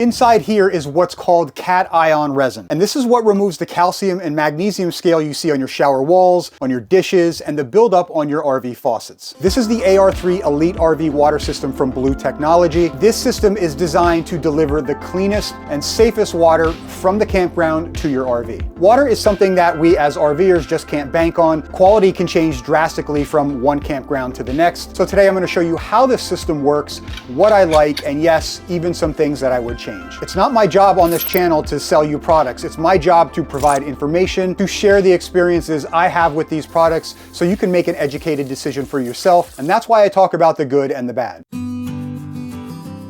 Inside here is what's called cation resin, and this is what removes the calcium and magnesium scale you see on your shower walls, on your dishes, and the buildup on your RV faucets. This is the AR3 Elite RV water system from Blue Technology. This system is designed to deliver the cleanest and safest water from the campground to your RV. Water is something that we as RVers just can't bank on. Quality can change drastically from one campground to the next. So today I'm going to show you how this system works, what I like, and yes, even some things that I would change. It's not my job on this channel to sell you products. It's my job to provide information, to share the experiences I have with these products so you can make an educated decision for yourself. And that's why I talk about the good and the bad.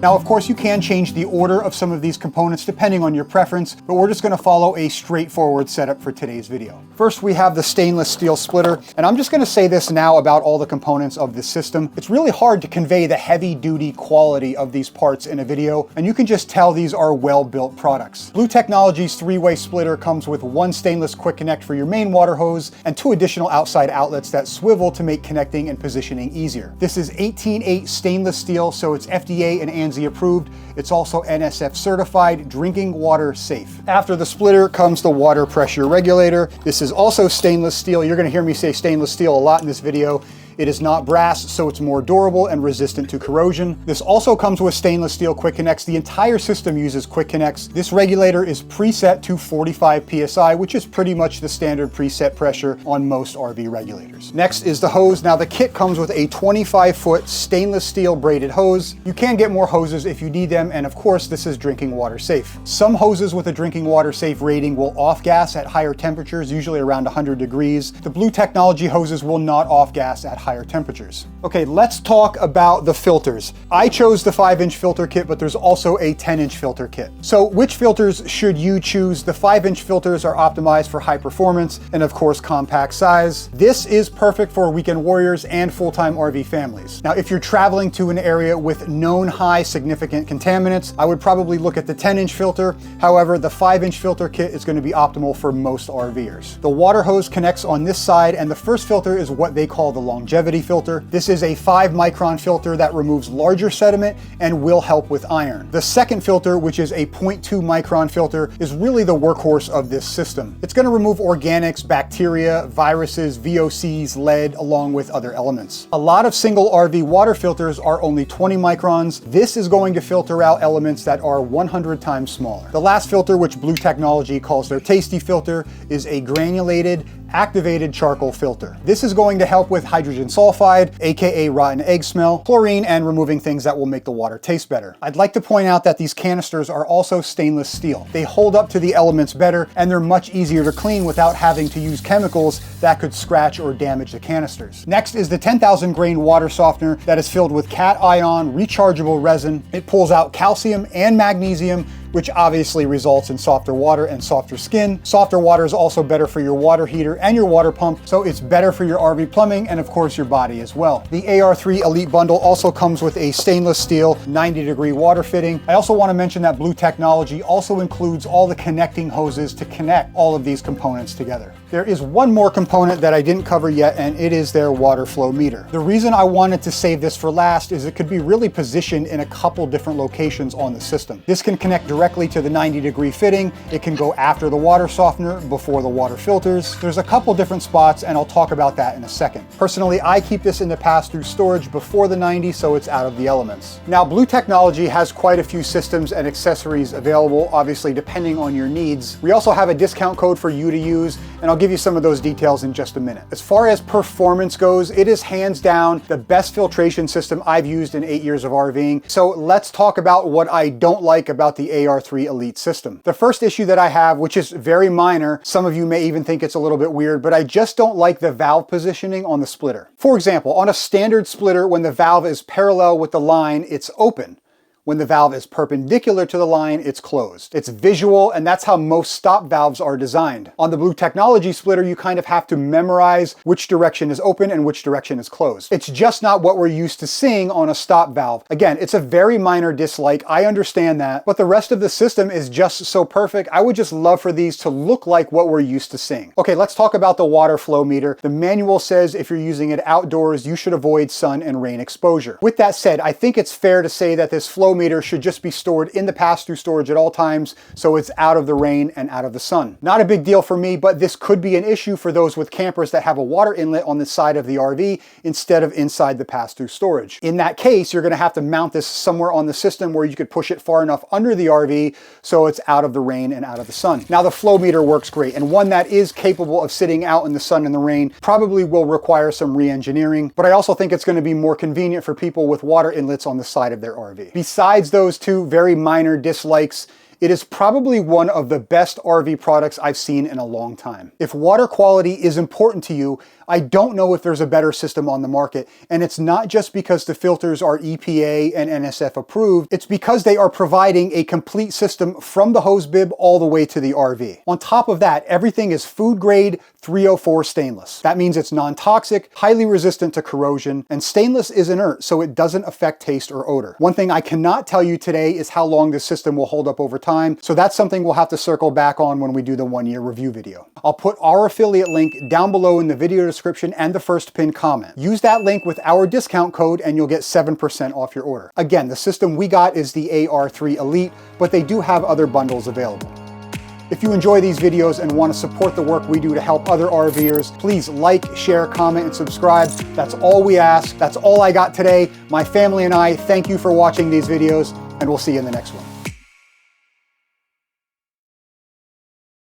Now, of course, you can change the order of some of these components depending on your preference, but we're just going to follow a straightforward setup for today's video. First, we have the stainless steel splitter, and I'm just going to say this now about all the components of this system. It's really hard to convey the heavy-duty quality of these parts in a video, and you can just tell these are well-built products. Blue Technology's three-way splitter comes with one stainless quick connect for your main water hose and two additional outside outlets that swivel to make connecting and positioning easier. This is 18/8 stainless steel, so it's FDA and ANSI approved. It's also NSF certified, drinking water safe. After the splitter comes the water pressure regulator. This is also stainless steel. You're going to hear me say stainless steel a lot in this video. It is not brass, so it's more durable and resistant to corrosion. This also comes with stainless steel quick connects. The entire system uses quick connects. This regulator is preset to 45 PSI, which is pretty much the standard preset pressure on most RV regulators. Next is the hose. Now the kit comes with a 25-foot stainless steel braided hose. You can get more hoses if you need them, and of course this is drinking water safe. Some hoses with a drinking water safe rating will off gas at higher temperatures, usually around 100 degrees. The Blue Technology hoses will not off gas at higher temperatures. Okay, let's talk about the filters. I chose the 5-inch filter kit, but there's also a 10-inch filter kit. So which filters should you choose? The 5-inch filters are optimized for high performance and of course compact size. This is perfect for weekend warriors and full-time RV families. Now, if you're traveling to an area with known high significant contaminants, I would probably look at the 10-inch filter. However, the 5-inch filter kit is going to be optimal for most RVers. The water hose connects on this side, and the first filter is what they call the longevity filter. This is a 5-micron filter that removes larger sediment and will help with iron. The second filter, which is a 0.2 micron filter, is really the workhorse of this system. It's going to remove organics, bacteria, viruses, VOCs, lead, along with other elements. A lot of single RV water filters are only 20 microns. This is going to filter out elements that are 100 times smaller. The last filter, which Blue Technology calls their Tasty filter, is a granulated activated charcoal filter. This is going to help with hydrogen sulfide, aka rotten egg smell, chlorine, and removing things that will make the water taste better. I'd like to point out that these canisters are also stainless steel. They hold up to the elements better, and they're much easier to clean without having to use chemicals that could scratch or damage the canisters. Next is the 10,000 grain water softener that is filled with cation rechargeable resin. It pulls out calcium and magnesium, which obviously results in softer water and softer skin. Softer water is also better for your water heater and your water pump, so it's better for your RV plumbing and of course your body as well. The AR3 Elite bundle also comes with a stainless steel 90-degree water fitting. I also want to mention that Blue Technology also includes all the connecting hoses to connect all of these components together. There is one more component that I didn't cover yet, and it is their water flow meter. The reason I wanted to save this for last is it could be really positioned in a couple different locations on the system. This can connect directly to the 90-degree fitting. It can go after the water softener, before the water filters. There's a couple different spots, and I'll talk about that in a second. Personally, I keep this in the pass-through storage before the 90, so it's out of the elements. Now, Blue Technology has quite a few systems and accessories available, obviously depending on your needs. We also have a discount code for you to use, and I'll give you some of those details in just a minute. As far as performance goes, it is hands down the best filtration system I've used in 8 years of RVing. So let's talk about what I don't like about the AR3 Elite system. The first issue that I have, which is very minor, some of you may even think it's a little bit weird, but I just don't like the valve positioning on the splitter. For example, on a standard splitter, when the valve is parallel with the line, it's open. When the valve is perpendicular to the line, it's closed. It's visual, and that's how most stop valves are designed. On the Blue Technology splitter, you kind of have to memorize which direction is open and which direction is closed. It's just not what we're used to seeing on a stop valve. Again, it's a very minor dislike. I understand that, but the rest of the system is just so perfect. I would just love for these to look like what we're used to seeing. Okay, let's talk about the water flow meter. The manual says if you're using it outdoors, you should avoid sun and rain exposure. With that said, I think it's fair to say that this flow flow meter should just be stored in the pass-through storage at all times, so it's out of the rain and out of the sun. Not a big deal for me, but this could be an issue for those with campers that have a water inlet on the side of the RV instead of inside the pass-through storage. In that case, you're gonna have to mount this somewhere on the system where you could push it far enough under the RV so it's out of the rain and out of the sun. Now the flow meter works great, and one that is capable of sitting out in the sun and the rain probably will require some re-engineering, but I also think it's gonna be more convenient for people with water inlets on the side of their RV. Besides those two very minor dislikes, it is probably one of the best RV products I've seen in a long time. If water quality is important to you, I don't know if there's a better system on the market, and it's not just because the filters are EPA and NSF approved, it's because they are providing a complete system from the hose bib all the way to the RV. On top of that, everything is food grade 304 stainless. That means it's non-toxic, highly resistant to corrosion, and stainless is inert, so it doesn't affect taste or odor. One thing I cannot tell you today is how long this system will hold up over time, so that's something we'll have to circle back on when we do the 1-year review video. I'll put our affiliate link down below in the video description and the first pinned comment. Use that link with our discount code and you'll get 7% off your order. Again, the system we got is the AR3 Elite, but they do have other bundles available. If you enjoy these videos and want to support the work we do to help other RVers, please like, share, comment, and subscribe. That's all we ask. That's all I got today. My family and I thank you for watching these videos, and we'll see you in the next one.